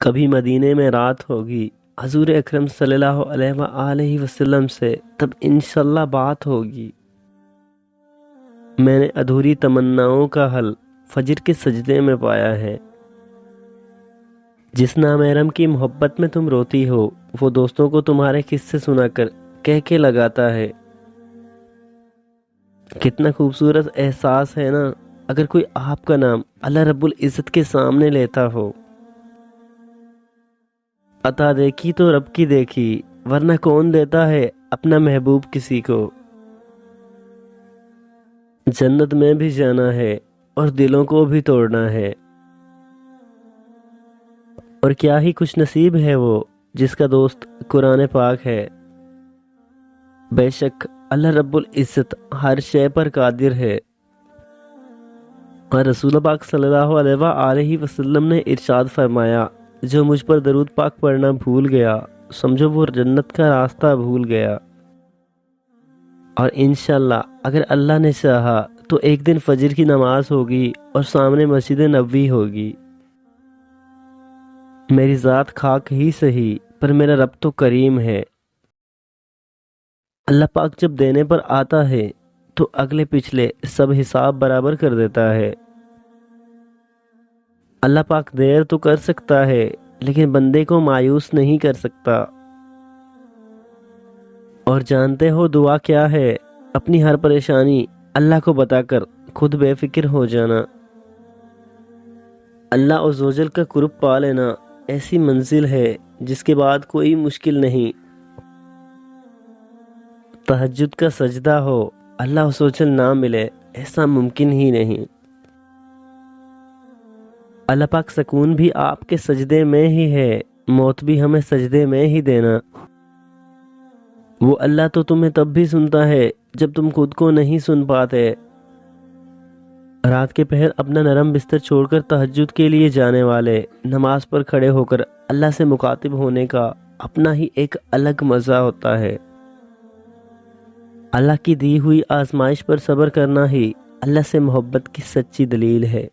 کبھی مدینے میں رات ہوگی حضور اکرم صلی اللہ علیہ وآلہ وسلم سے، تب انشاءاللہ بات ہوگی۔ میں نے ادھوری تمناؤں کا حل فجر کے سجدے میں پایا ہے۔ جس نامحرم کی محبت میں تم روتی ہو، وہ دوستوں کو تمہارے قصے سنا کر کہہ کے لگاتا ہے۔ کتنا خوبصورت احساس ہے نا اگر کوئی آپ کا نام اللہ رب العزت کے سامنے لیتا ہو۔ عطا دیکھی تو رب کی دیکھی، ورنہ کون دیتا ہے اپنا محبوب کسی کو۔ جنت میں بھی جانا ہے اور دلوں کو بھی توڑنا ہے، اور کیا ہی خوش نصیب ہے وہ جس کا دوست قرآن پاک ہے۔ بے شک اللہ رب العزت ہر شے پر قادر ہے، اور رسول پاک صلی اللہ علیہ وآلہ وسلم نے ارشاد فرمایا، جو مجھ پر درود پاک پڑھنا بھول گیا سمجھو وہ جنت کا راستہ بھول گیا۔ اور انشاءاللہ اگر اللہ نے چاہا تو ایک دن فجر کی نماز ہوگی اور سامنے مسجد نبوی ہوگی۔ میری ذات خاک ہی سہی پر میرا رب تو کریم ہے۔ اللہ پاک جب دینے پر آتا ہے تو اگلے پچھلے سب حساب برابر کر دیتا ہے۔ اللہ پاک دیر تو کر سکتا ہے لیکن بندے کو مایوس نہیں کر سکتا۔ اور جانتے ہو دعا کیا ہے؟ اپنی ہر پریشانی اللہ کو بتا کر خود بے فکر ہو جانا۔ اللہ عزوجل کا قرب پا لینا ایسی منزل ہے جس کے بعد کوئی مشکل نہیں۔ تہجد کا سجدہ ہو اللہ عزوجل نہ ملے ایسا ممکن ہی نہیں۔ اللہ پاک سکون بھی آپ کے سجدے میں ہی ہے، موت بھی ہمیں سجدے میں ہی دینا۔ وہ اللہ تو تمہیں تب بھی سنتا ہے جب تم خود کو نہیں سن پاتے۔ رات کے پہر اپنا نرم بستر چھوڑ کر تہجد کے لیے جانے والے، نماز پر کھڑے ہو کر اللہ سے مخاطب ہونے کا اپنا ہی ایک الگ مزہ ہوتا ہے۔ اللہ کی دی ہوئی آزمائش پر صبر کرنا ہی اللہ سے محبت کی سچی دلیل ہے۔